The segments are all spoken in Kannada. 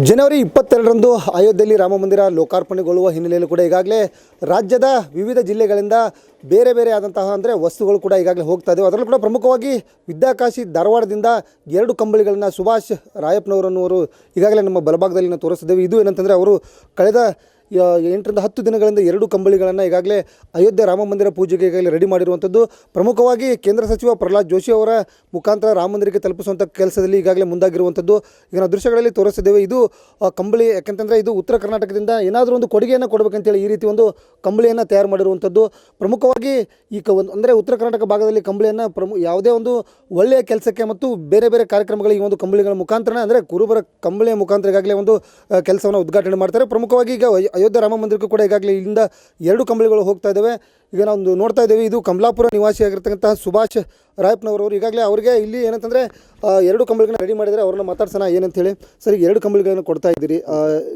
ಜನವರಿ 22ರಂದು ಅಯೋಧ್ಯೆಯಲ್ಲಿ ರಾಮ ಮಂದಿರ ಲೋಕಾರ್ಪಣೆಗೊಳ್ಳುವ ಹಿನ್ನೆಲೆಯಲ್ಲಿ ಕೂಡ ಈಗಾಗಲೇ ರಾಜ್ಯದ ವಿವಿಧ ಜಿಲ್ಲೆಗಳಿಂದ ಬೇರೆ ಬೇರೆ ಆದಂತಹ ಅಂದರೆ ವಸ್ತುಗಳು ಕೂಡ ಈಗಾಗಲೇ ಹೋಗ್ತಾ ಇದ್ದಾವೆ. ಅದರಲ್ಲೂ ಕೂಡ ಪ್ರಮುಖವಾಗಿ ವಿದ್ಯಾಕಾಶಿ ಧಾರವಾಡದಿಂದ 2 ಕಂಬಳಿಗಳನ್ನು ಸುಭಾಷ್ ರಾಯಪ್ಪನವರನ್ನು ಈಗಾಗಲೇ ನಮ್ಮ ಬಲಭಾಗದಲ್ಲಿ ನಾವು ತೋರಿಸಿದ್ದೇವೆ. ಇದು ಏನಂತಂದರೆ ಅವರು ಕಳೆದ 8ರಿಂದ 10 ದಿನಗಳಿಂದ 2 ಕಂಬಳಿಗಳನ್ನು ಈಗಾಗಲೇ ಅಯೋಧ್ಯೆ ರಾಮ ಮಂದಿರ ಪೂಜೆಗೆ ಈಗಾಗಲೇ ರೆಡಿ ಮಾಡಿರುವಂಥದ್ದು. ಪ್ರಮುಖವಾಗಿ ಕೇಂದ್ರ ಸಚಿವ ಪ್ರಹ್ಲಾದ್ ಜೋಶಿ ಅವರ ಮುಖಾಂತರ ರಾಮ ಮಂದಿರಕ್ಕೆ ತಲುಪಿಸುವಂಥ ಕೆಲಸದಲ್ಲಿ ಈಗಾಗಲೇ ಮುಂದಾಗಿರುವಂಥದ್ದು ಈಗ ನಾವು ದೃಶ್ಯಗಳಲ್ಲಿ ತೋರಿಸಿದ್ದೇವೆ. ಇದು ಕಂಬಳಿ ಯಾಕೆಂತಂದರೆ ಇದು ಉತ್ತರ ಕರ್ನಾಟಕದಿಂದ ಏನಾದರೂ ಒಂದು ಕೊಡುಗೆಯನ್ನು ಕೊಡಬೇಕಂತೇಳಿ ಈ ರೀತಿ ಒಂದು ಕಂಬಳಿಯನ್ನು ತಯಾರು ಮಾಡಿರುವಂಥದ್ದು. ಪ್ರಮುಖವಾಗಿ ಈ ಅಂದರೆ ಉತ್ತರ ಕರ್ನಾಟಕ ಭಾಗದಲ್ಲಿ ಕಂಬಳಿಯನ್ನು ಯಾವುದೇ ಒಂದು ಒಳ್ಳೆಯ ಕೆಲಸಕ್ಕೆ ಮತ್ತು ಬೇರೆ ಬೇರೆ ಕಾರ್ಯಕ್ರಮಗಳಿಗೆ ಈ ಒಂದು ಕಂಬಳಿಗಳ ಮುಖಾಂತರ ಅಂದರೆ ಕುರುಬರ ಕಂಬಳಿಯ ಮುಖಾಂತರ ಈಗಾಗಲೇ ಒಂದು ಕೆಲಸವನ್ನು ಉದ್ಘಾಟನೆ ಮಾಡ್ತಾರೆ. ಪ್ರಮುಖವಾಗಿ ಈಗ ಅಯೋಧ್ಯೆ ರಾಮ ಮಂದಿರಕ್ಕೂ ಕೂಡ ಈಗಾಗಲೇ ಇಲ್ಲಿಂದ 2 ಕಂಬಳಿಗಳು ಹೋಗ್ತಾ ಇದ್ದಾವೆ. ಈಗ ನಾವು ನೋಡ್ತಾ ಇದ್ದೇವೆ, ಇದು ಕಮಲಾಪುರ ನಿವಾಸಿಯಾಗಿರ್ತಕ್ಕಂತಹ ಸುಭಾಷ್ ರಾಯಪ್ಪನವರು. ಈಗಾಗಲೇ ಅವರಿಗೆ ಇಲ್ಲಿ ಏನಂತಂದರೆ 2 ಕಂಬಳಿಗಳನ್ನ ರೆಡಿ ಮಾಡಿದರೆ ಅವ್ರನ್ನ ಮಾತಾಡ್ಸೋಣ ಏನಂತೇಳಿ. ಸರಿ, 2 ಕಂಬಳಿಗಳನ್ನು ಕೊಡ್ತಾ ಇದ್ದೀರಿ,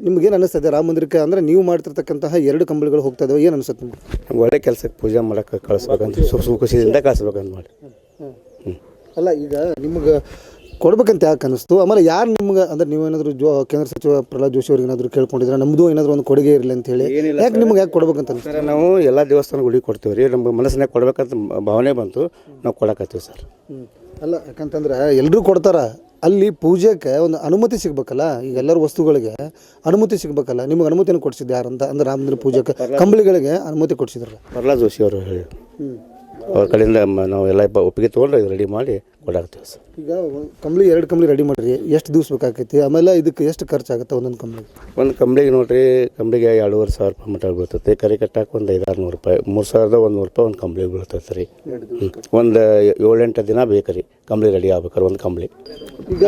ನಿಮ್ಗೇನು ಅನ್ನಿಸ್ತದೆ ರಾಮ ಮಂದಿರಕ್ಕೆ ಅಂದರೆ ನೀವು ಮಾಡ್ತಿರ್ತಕ್ಕಂತಹ 2 ಕಂಬಳಿಗಳು ಹೋಗ್ತಾ ಇದ್ದಾವೆ, ಏನು ಅನಿಸುತ್ತೆ ನಿಮ್ಗೆ? ಒಳ್ಳೆ ಕೆಲಸಕ್ಕೆ ಪೂಜೆ ಮಾಡೋಕ್ಕೆ ಕಳಿಸ್ಬೇಕಂತ ಖುಷಿಯಿಂದ ಕಳಿಸ್ಬೇಕಂತ ಮಾಡಿ. ಅಲ್ಲ, ಈಗ ನಿಮ್ಗೆ ಕೊಡ್ಬೇಕಂತ ಯಾಕೆ ಅನ್ನಿಸ್ತು? ಆಮೇಲೆ ಯಾರು ನಿಮ್ಗೆ ಅಂದರೆ ನೀವೇನಾದರೂ ಕೇಂದ್ರ ಸಚಿವ ಪ್ರಹ್ಲಾದ್ ಜೋಶಿ ಅವ್ರಿಗೆ ಏನಾದರೂ ಕೇಳ್ಕೊಂಡಿದ್ರೆ ನಮ್ಮದು ಏನಾದರೂ ಒಂದು ಕೊಡುಗೆ ಇರಲಿ ಅಂತ ಹೇಳಿ ಯಾಕೆ ನಿಮ್ಗೆ ಯಾಕೆ ಕೊಡ್ಬೇಕಂತ ಸರ್? ನಾವು ಎಲ್ಲ ದೇವಸ್ಥಾನಗಳಿಗೆ ಕೊಡ್ತೀವಿ ರೀ, ನಮ್ಮ ಮನಸ್ಸಿನಾಗ ಕೊಡ್ಬೇಕಂತ ಭಾವನೆ ಬಂತು, ನಾವು ಕೊಡಕತ್ತೀವಿ ಸರ್. ಅಲ್ಲ, ಯಾಕಂತಂದ್ರೆ ಎಲ್ಲರೂ ಕೊಡ್ತಾರೆ, ಅಲ್ಲಿ ಪೂಜೆಗೆ ಒಂದು ಅನುಮತಿ ಸಿಗ್ಬೇಕಲ್ಲ. ಈಗ ಎಲ್ಲರ ವಸ್ತುಗಳಿಗೆ ಅನುಮತಿ ಸಿಗ್ಬೇಕಲ್ಲ. ನಿಮ್ಗೆ ಅನುಮತಿಯನ್ನು ಕೊಡಿಸಿದ್ದು ಯಾರಂತ ಅಂದ್ರೆ ರಾಮ ಮಂದಿರ ಪೂಜೆಗೆ ಕಂಬಳಿಗಳಿಗೆ ಅನುಮತಿ ಕೊಡಿಸಿದ್ರಲ್ಲ? ಪ್ರಹ್ಲಾದ್ ಜೋಶಿ ಅವರು ಹೇಳಿ ಅವ್ರ ಕಡೆಯಿಂದ ನಾವು ಎಲ್ಲ ಒಪ್ಪಿಗೆ ತೊಗೊಂಡು ರೆಡಿ ಮಾಡಿ ಕೊಡಾಕ್ತೀವಿ ಸರ್. ಈಗ 2 ಕಂಬಳಿ ರೆಡಿ ಮಾಡಿರಿ, ಎಷ್ಟು ದಿವ್ಸ ಬೇಕಾಕೈತಿ? ಆಮೇಲೆ ಇದಕ್ಕೆ ಎಷ್ಟು ಖರ್ಚಾಗುತ್ತೆ ಒಂದೊಂದು ಕಂಬಳಿಗೆ? ಒಂದು ಕಂಬಳಿಗೆ ನೋಡಿರಿ, ಕಂಬಳಿಗೆ 2,500 ರೂಪಾಯಿ ಮಟ್ಟ ಬೀಳ್ತೈತೆ. ಕರಿ ಕಟ್ಟಾಕ ಒಂದು 500-600 ರೂಪಾಯಿ, 3,100 ರೂಪಾಯಿ ಒಂದು ಕಂಬಳಿಗೆ ಬೀಳ್ತೈತೆ ರೀ. ಒಂದು 7-8 ದಿನ ಬೇಕು ರೀ ಕಂಬಳಿ ರೆಡಿ ಆಗ್ಬೇಕಾರೆ ಒಂದು ಕಂಬಳಿ. ಈಗ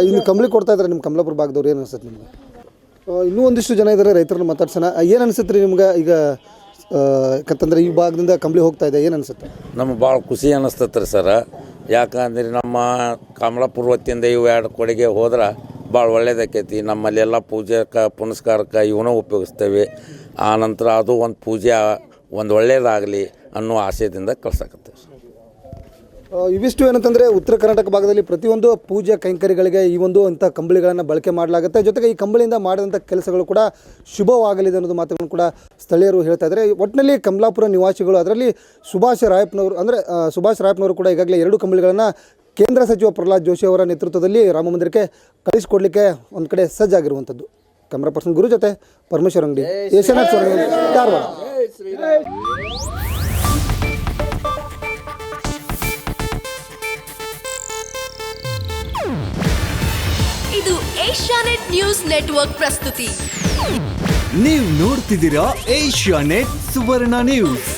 ಇನ್ನು ಕಂಬಳಿ ಕೊಡ್ತಾ ಇದ್ದಾರೆ ನಿಮ್ಮ ಕಮಲಾಪುರ ಭಾಗದವ್ರು, ಏನು ಅನ್ಸುತ್ತೆ ನಿಮ್ಗೆ? ಇನ್ನೂ ಒಂದಿಷ್ಟು ಜನ ಇದ್ದಾರೆ, ರೈತರನ್ನ ಮಾತಾಡ್ಸೋಣ. ಏನು ಅನಿಸುತ್ತೆ ರೀ ನಿಮ್ಗೆ? ಈಗ ಯಾಕಂತಂದ್ರೆ ಈ ಭಾಗದಿಂದ ಕಂಬಳಿ ಹೋಗ್ತಾ ಇದೆ, ಏನು ಅನಿಸುತ್ತೆ? ನಮ್ಗೆ ಭಾಳ ಖುಷಿ ಅನ್ನಿಸ್ತೈತೆ ರೀ ಸರ. ಯಾಕಂದ್ರೆ ನಮ್ಮ ಕಮಲಾಪುರ ವತಿಯಿಂದ ಇವು 2 ಕೊಡುಗೆ ಹೋದ್ರೆ ಭಾಳ ಒಳ್ಳೇದಾಕೈತಿ. ನಮ್ಮಲ್ಲಿ ಎಲ್ಲ ಪೂಜೆಗೆ ಪುನಸ್ಕಾರಕ್ಕೆ ಇವನ್ನ ಉಪಯೋಗಿಸ್ತೇವೆ. ಆನಂತರ ಅದು ಒಂದು ಪೂಜೆ ಒಂದು ಒಳ್ಳೇದಾಗಲಿ ಅನ್ನೋ ಆಶಯದಿಂದ ಕಳ್ಸಕತ್ತೇವೆ ಸರ್. ಇವಿಷ್ಟು ಏನಂತಂದರೆ ಉತ್ತರ ಕರ್ನಾಟಕ ಭಾಗದಲ್ಲಿ ಪ್ರತಿಯೊಂದು ಪೂಜೆ ಕೈಂಕರ್ಯಗಳಿಗೆ ಈ ಒಂದು ಅಂಥ ಕಂಬಳಿಗಳನ್ನು ಬಳಕೆ ಮಾಡಲಾಗುತ್ತೆ. ಜೊತೆಗೆ ಈ ಕಂಬಳಿಯಿಂದ ಮಾಡಿದಂಥ ಕೆಲಸಗಳು ಕೂಡ ಶುಭವಾಗಲಿದೆ ಅನ್ನೋದು ಮಾತುಗಳನ್ನು ಕೂಡ ಸ್ಥಳೀಯರು ಹೇಳ್ತಾ ಇದ್ದಾರೆ. ಒಟ್ಟಿನಲ್ಲಿ ಕಮಲಾಪುರ ನಿವಾಸಿಗಳು, ಅದರಲ್ಲಿ ಸುಭಾಷ್ ರಾಯಪ್ಪನವರು ಕೂಡ ಈಗಾಗಲೇ 2 ಕಂಬಳಿಗಳನ್ನು ಕೇಂದ್ರ ಸಚಿವ ಪ್ರಹ್ಲಾದ್ ಜೋಶಿ ಅವರ ನೇತೃತ್ವದಲ್ಲಿ ರಾಮ ಮಂದಿರಕ್ಕೆ ಕಳಿಸಿಕೊಡ್ಲಿಕ್ಕೆ ಒಂದು ಕಡೆ ಸಜ್ಜಾಗಿರುವಂಥದ್ದು. ಕ್ಯಾಮ್ರಾ ಪರ್ಸನ್ ಗುರು ಜೊತೆ ಪರಮೇಶ್ವರ್ ಅಂಗಡಿ, ಏಷ್ಯಾನೆಟ್ ಧಾರವಾಡ. ಇದು ಏಷ್ಯಾನೆಟ್ ನ್ಯೂಸ್ ನೆಟ್ವರ್ಕ್ ಪ್ರಸ್ತುತಿ. ನೀವು ನೋಡ್ತಿದ್ದೀರಾ ಏಷ್ಯಾನೆಟ್ ಸುವರ್ಣ ನ್ಯೂಸ್.